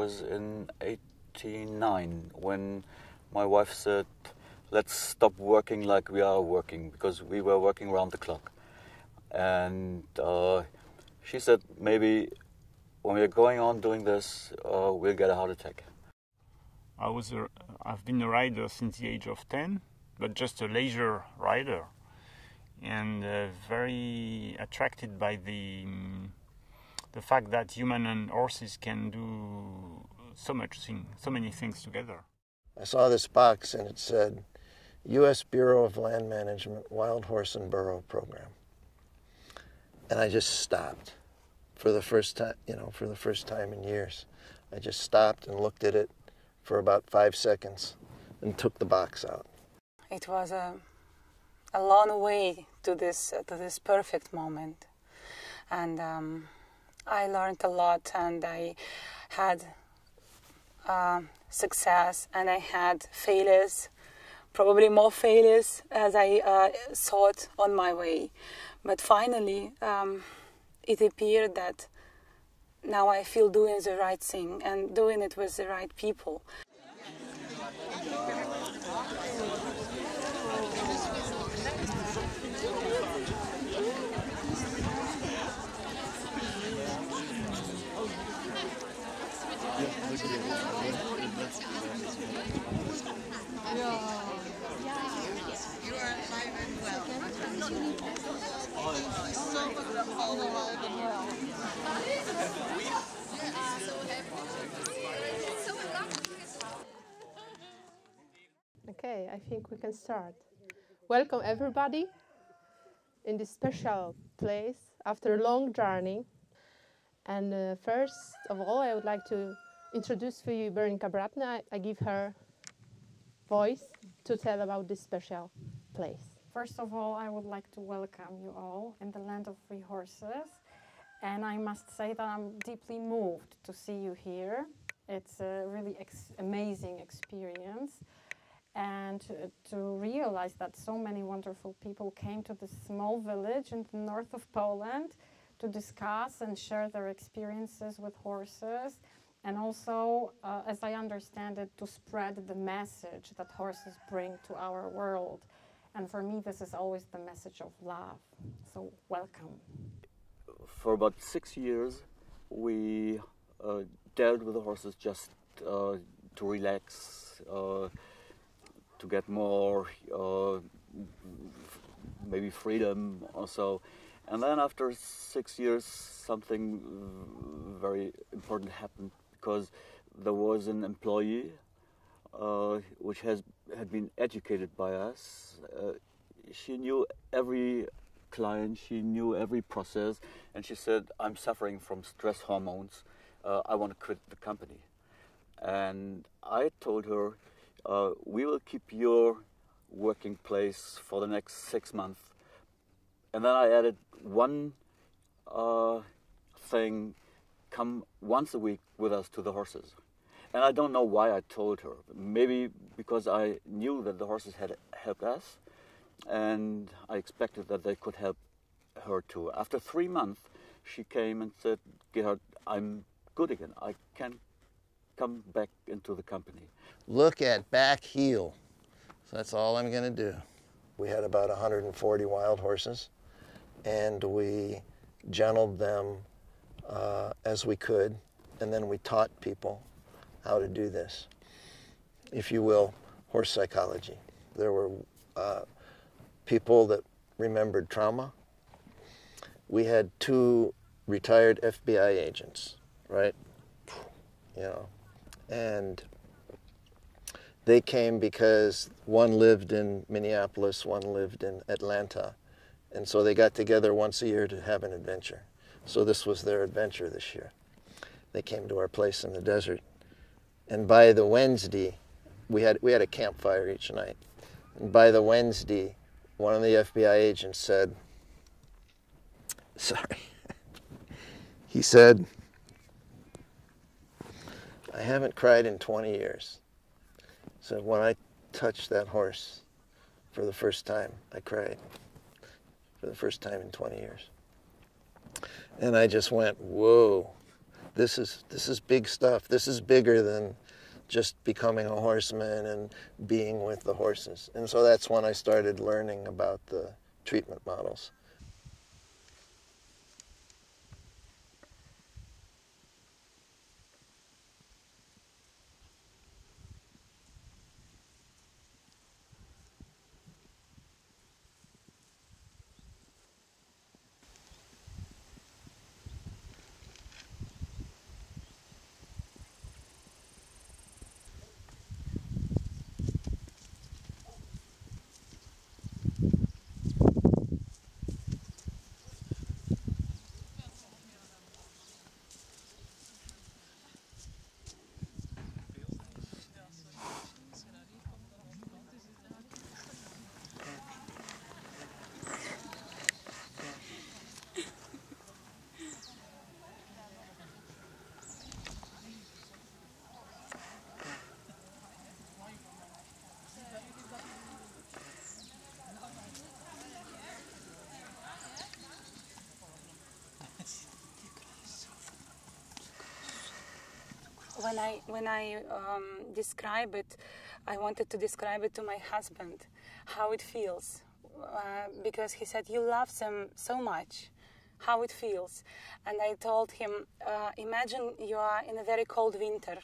was in '89 when my wife said, let's stop working like we are working, because we were working around the clock. And she said, maybe when we're going on doing this, we'll get a heart attack. I've been a rider since the age of 10, but just a leisure rider, and very attracted by the fact that human and horses can do so many things together. I saw this box and it said, U.S. Bureau of Land Management Wild Horse and Burro Program. And I just stopped for the first time, for the first time in years. I just stopped and looked at it for about 5 seconds and took the box out. It was a long way to this perfect moment. And I learned a lot, and I had success, and I had failures, probably more failures as I thought on my way. But finally, it appeared that now I feel doing the right thing and doing it with the right people. Okay, I think we can start. Welcome everybody in this special place after a long journey. And first of all, I would like to introduce for you Berenika Bratna. I give her voice to tell about this special place. First of all, I would like to welcome you all in the land of free horses. And I must say that I'm deeply moved to see you here. It's a really amazing experience. And to realize that so many wonderful people came to this small village in the north of Poland to discuss and share their experiences with horses. And also, as I understand it, to spread the message that horses bring to our world. And for me, this is always the message of love. So, welcome. For about 6 years, we dealt with the horses just to relax, to get more maybe freedom also. And then after 6 years, something very important happened, because there was an employee which had been educated by us. She knew every client, she knew every process, and she said, I'm suffering from stress hormones. I want to quit the company. And I told her, we will keep your working place for the next 6 months. And then I added one thing, come once a week with us to the horses. And I don't know why I told her. Maybe because I knew that the horses had helped us, and I expected that they could help her too. After 3 months, she came and said, Gerhard, I'm good again. I can come back into the company. Look at back heel. So that's all I'm going to do. We had about 140 wild horses, and we gentled them as we could, and then we taught people how to do this. If you will, horse psychology. There were people that remembered trauma. We had 2 retired FBI agents, right? And they came because one lived in Minneapolis, one lived in Atlanta. And so they got together once a year to have an adventure. So this was their adventure this year. They came to our place in the desert. And by the Wednesday, we had a campfire each night. And by the Wednesday, one of the FBI agents said, sorry, he said, I haven't cried in 20 years. So when I touched that horse for the first time, I cried for the first time in 20 years. And I just went, whoa, this is big stuff. This is bigger than just becoming a horseman and being with the horses. And so that's when I started learning about the treatment models. When I describe it, I wanted to describe it to my husband, how it feels, because he said, you love them so much, how it feels. And I told him, imagine you are in a very cold winter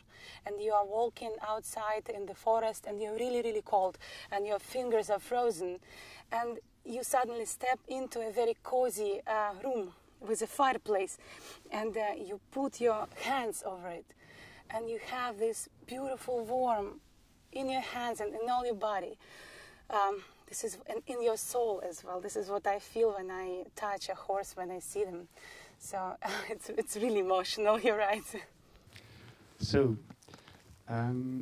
and you are walking outside in the forest and you're really, really cold and your fingers are frozen and you suddenly step into a very cozy room with a fireplace and you put your hands over it. And you have this beautiful warmth in your hands and in all your body. This is in your soul as well. This is what I feel when I touch a horse, when I see them. So it's really emotional, you're right. So,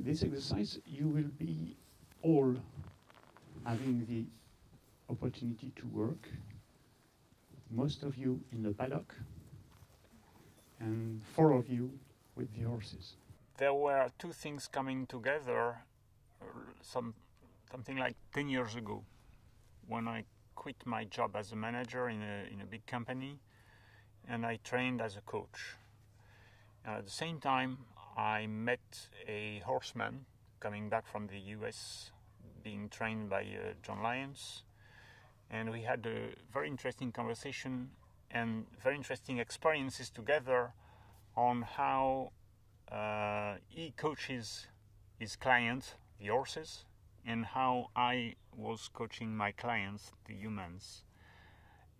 this exercise, you will be all having the opportunity to work, most of you in the paddock, and 4 of you with the horses. There were 2 things coming together something like 10 years ago, when I quit my job as a manager in a big company and I trained as a coach. And at the same time, I met a horseman coming back from the US, being trained by John Lyons, and we had a very interesting conversation and very interesting experiences together on how he coaches his clients, the horses, and how I was coaching my clients, the humans.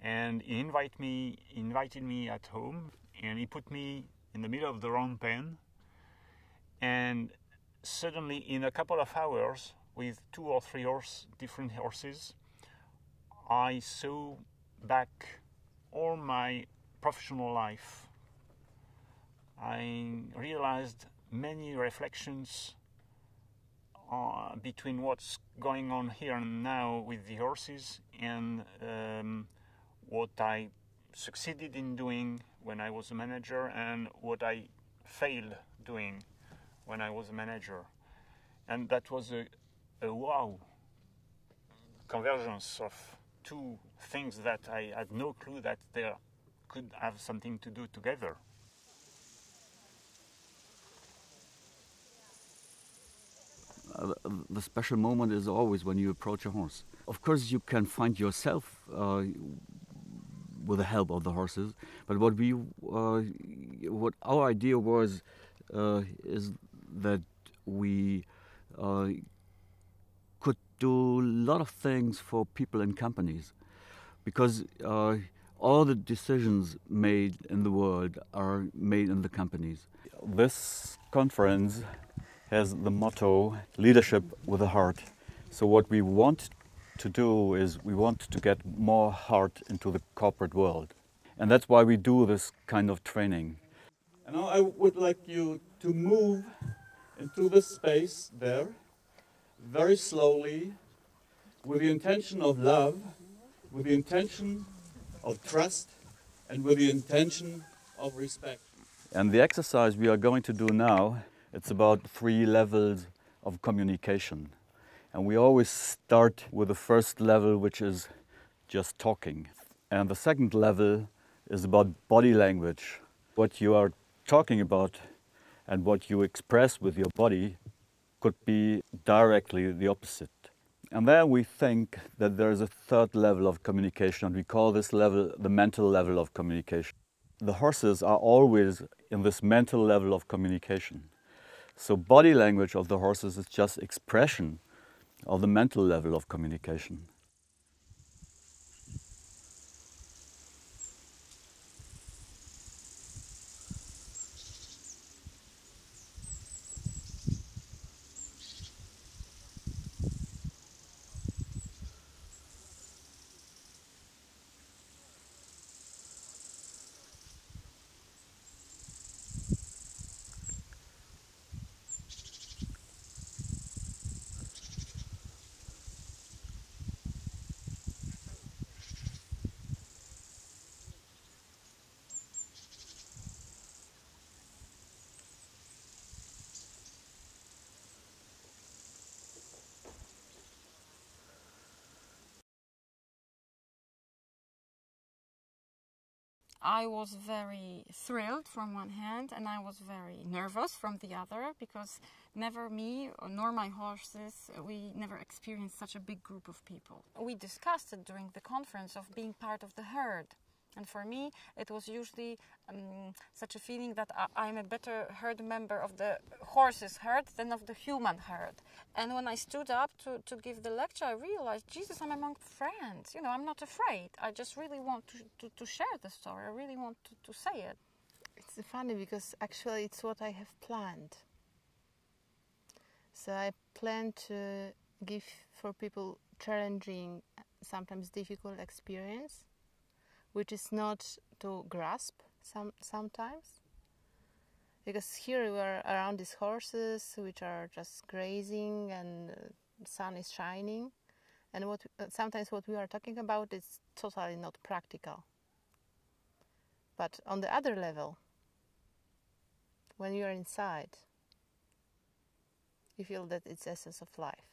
And he invited me at home, and he put me in the middle of the round pen, and suddenly in a couple of hours, with 2 or 3 different horses, I saw back all my professional life. I realized many reflections between what's going on here and now with the horses and what I succeeded in doing when I was a manager and what I failed doing when I was a manager. And that was a wow convergence of 2 things that I had no clue that they could have something to do together. The special moment is always when you approach a horse. Of course, you can find yourself with the help of the horses, but what our idea was is that we could do a lot of things for people and companies, because all the decisions made in the world are made in the companies. This conference has the motto, leadership with a heart. So what we want to do is we want to get more heart into the corporate world. And that's why we do this kind of training. And now I would like you to move into the space there, very slowly, with the intention of love, with the intention of trust, and with the intention of respect. And the exercise we are going to do now, it's about 3 levels of communication. And we always start with the first level, which is just talking. And the second level is about body language, what you are talking about and what you express with your body could be directly the opposite. And then we think that there is a third level of communication, and we call this level the mental level of communication. The horses are always in this mental level of communication. So body language of the horses is just expression of the mental level of communication. I was very thrilled from one hand, and I was very nervous from the other, because never me nor my horses, we never experienced such a big group of people. We discussed it during the conference of being part of the herd. And for me, it was usually such a feeling that I'm a better herd member of the horses herd than of the human herd. And when I stood up to give the lecture, I realized, Jesus, I'm among friends. You know, I'm not afraid. I just really want to share the story. I really want to say it. It's funny because actually it's what I have planned. So I plan to give for people challenging, sometimes difficult experience, which is not to grasp sometimes. Because here we are around these horses which are just grazing and the sun is shining. And sometimes what we are talking about is totally not practical. But on the other level, when you are inside, you feel that it's the essence of life.